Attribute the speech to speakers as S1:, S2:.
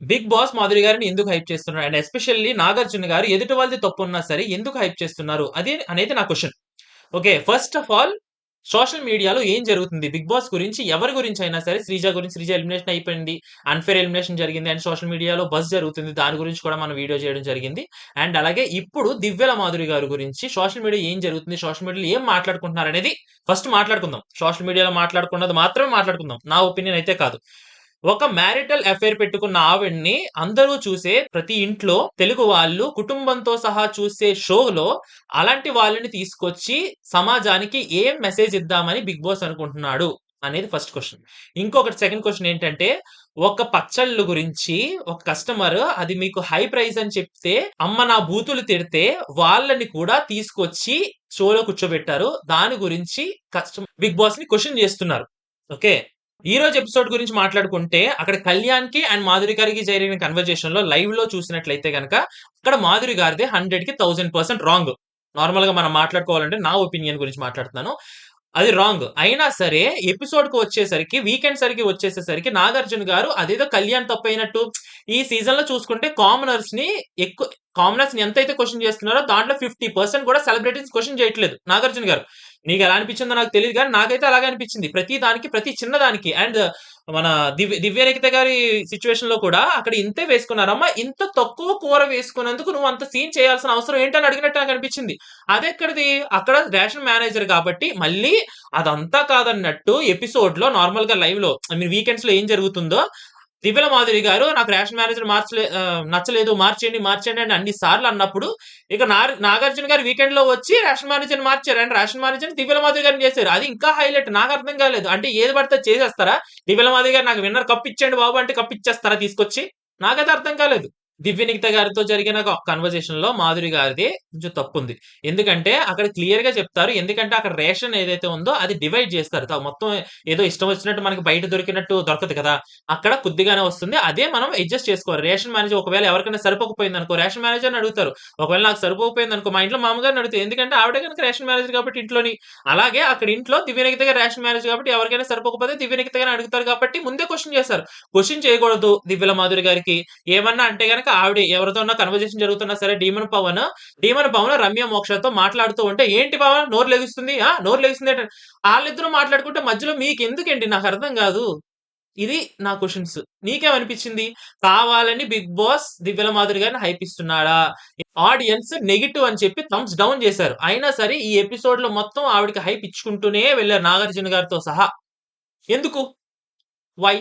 S1: Big boss Madhuri గారిని ఎందుకు hype చేస్తున్నారు? అండ్ ఎస్పెషల్లీ నాగార్జున గారు ఎదుటి వాళ్ళది తప్పున్నా సరే ఎందుకు హైప్ చేస్తున్నారు? అది అనేది నా question. Okay. First of all social మీడియాలో ఏం జరుగుతుంది? 'బిగ్ బాస్' గురించి ఎవరి గురించి అయినా సరే, శ్రీజ ఎలిమినేషన్ అయిపోయింది. అన్‌ఫెయిర్ ఎలిమినేషన్ జరిగింది. అండ్ సోషల్ మీడియాలో బజ్ జరుగుతుంది. దాని గురించి కూడా మనం వీడియో చేయడం జరిగింది. అండ్ అలాగే ఇప్పుడు 'దివ్యల మాధురి' గారి గురించి సోషల్ మీడియా ఏం జరుగుతుంది? సోషల్ మీడియాలో ఏం మాట్లాడుకుంటున్నారనేది ఫస్ట్ మాట్లాడుకుందాం. సోషల్ మీడియాలో మాట్లాడుకున్నది మాత్రమే మాట్లాడుకుందాం. నా ఒపీనియన్ అయితే కాదు. ఒక మ్యారిటల్ అఫైర్ పెట్టుకున్న ఆవిడని అందరూ చూసే ప్రతి ఇంట్లో తెలుగు వాళ్ళు కుటుంబంతో సహా చూసే షోలో అలాంటి వాళ్ళని తీసుకొచ్చి సమాజానికి ఏం మెసేజ్ ఇద్దామని బిగ్ బాస్ అనుకుంటున్నాడు అనేది ఫస్ట్ క్వశ్చన్. ఇంకొకటి సెకండ్ క్వశ్చన్ ఏంటంటే ఒక పచ్చళ్ళు గురించి ఒక కస్టమర్ అది మీకు హై ప్రైస్ అని చెప్తే అమ్మ నా బూతులు తిడితే వాళ్ళని కూడా తీసుకొచ్చి షోలో కూర్చోబెట్టారు. దాని గురించి బిగ్ బాస్ ని క్వశ్చన్ చేస్తున్నారు. ఓకే. ఈ రోజు ఎపిసోడ్ గురించి మాట్లాడుకుంటే అక్కడ కళ్యాణ్‌కి అండ్ మాధురి గారికి జరిగిన కన్వర్జేషన్‌లో లైవ్‌లో చూసినట్లయితే గనక అక్కడ మాధురి గారిదే 100కి 1000% రాంగ్. నార్మల్‌గా మనం మాట్లాడుకోవాలంటే నా ఒపీనియన్ గురించి మాట్లాడుతున్నాను. అది రాంగ్. అయినా సరే ఎపిసోడ్‌కి వచ్చేసరికి వీకెండ్ సరికి వచ్చేసేసరికి నాగార్జున గారు అదేదో కళ్యాణ్ తప్పైనట్టు ఈ సీజన్‌లో చూసుకుంటే కామనర్స్‌ని ఎంతైతే క్వెషన్ చేస్తున్నారో దాంట్లో 50% కూడా సెలబ్రిటీస్ క్వెషన్ చేయట్లేదు నాగార్జున గారు. నీకెలా అనిపించిందో నాకు తెలీదు గానీ, నాకైతే అలాగే అనిపించింది. ప్రతి దానికి, ప్రతి చిన్నదానికి అండ్ మన దివ్యనిఖిత గారి సిట్యుయేషన్‌లో కూడా అక్కడ ఇంతే వేసుకున్నారు. అమ్మ ఇంత తక్కువ కూర వేసుకున్నందుకు నువ్వు అంత సీన్ చేయాల్సిన అవసరం ఏంటని అడిగినట్టు నాకనిపించింది. అదెక్కడిది? అక్కడ రేషన్ మేనేజర్ కాబట్టి మళ్ళీ అదంతా కాదన్నట్టు ఎపిసోడ్‌లో నార్మల్‌గా లైవ్‌లో ఐ మీన్ వీకెండ్స్‌లో ఏం జరుగుతుందో దివ్యల మాధురి గారు నాకు రేషన్ మేనేజర్ నచ్చలేదు మార్చేయండి అని అన్ని సార్లు అన్నప్పుడు ఇక నాగార్జున గారు వీకెండ్ లో వచ్చి రేషన్ మేనేజర్ మార్చారు అండ్ రేషన్ మేనేజర్ దివ్యల మాధురి గారిని చేశారు. అది ఇంకా హైలైట్. నాకు అర్థం కాలేదు. అంటే ఏది పడితే చేసేస్తారా? దివ్యల మాధురి గారు నాకు విన్నర్ కప్ ఇచ్చేయండి బాబు అంటే కప్ ఇచ్చేస్తారా తీసుకొచ్చి? నాకైతే అర్థం కాలేదు. దివ్యనిఖిత గారితో జరిగిన కన్వర్జేషన్ లో మాధురి గారిది కొంచెం తప్పుంది. ఎందుకంటే అక్కడ క్లియర్ గా చెప్తారు. ఎందుకంటే అక్కడ రేషన్ ఏదైతే ఉందో అది డివైడ్ చేస్తారు. మొత్తం ఏదో ఇష్టం వచ్చినట్టు మనకి బయట దొరికినట్టు దొరకదు కదా! అక్కడ కొద్దిగానే వస్తుంది. అదే మనం అడ్జస్ట్ చేసుకోవాలి. రేషన్ మేనేజర్ ఒకవేళ ఎవరికైనా సరిపోకపోయిందనుకో రేషన్ మేనేజర్‌ని అడుగుతారు. ఒకవేళ నాకు సరిపోకపోయిందనుకో మా ఇంట్లో మా అమ్మగారిని అడుగుతా. ఎందుకంటే ఆవిడే గనుక రేషన్ మేనేజర్ కాబట్టి ఇంట్లోని. అలాగే అక్కడ ఇంట్లో దివ్యనిఖిత గారు రేషన్ మేనేజర్ కాబట్టి ఎవరికైనా సరిపోకపోతే దివ్యనిఖిత గారిని అడుగుతారు కాబట్టి ముందే క్వెషన్ చేశారు. క్వెషన్ చేయకూడదు దివ్యల మాధురి గారికి. ఏమన్నా అంటే గనక ఆవిడ ఎవరితోన్నా కన్వర్జేషన్ జరుగుతున్నా సరే డీమన్ పవన్ రమ్య మోక్షతో మాట్లాడుతూ ఉంటే ఏంటి పవన్ నోరు లెగుస్తుంది. నోరు లెగుస్తుంది ఏంటి ఆళ్ళిద్దరూ మాట్లాడుకుంటే మధ్యలో మీకెందుకండి నాకర్థం గాదు. ఇది నా క్వెషన్స్. నీకేమనిపించింది? కావాలని బిగ్ బాస్ దివ్యల మాధురి గారిని హైప్ ఇస్తున్నాడా? ఆడియన్స్ నెగెటివ్ అని చెప్పి థంబ్స్ డౌన్ చేశారు. అయినా సరే ఈ ఎపిసోడ్‌లో మొత్తం ఆవిడకి హైప్ ఇచ్చుకుంటూనే వెళ్లారు నాగార్జున గారితో సహా. ఎందుకు? వై?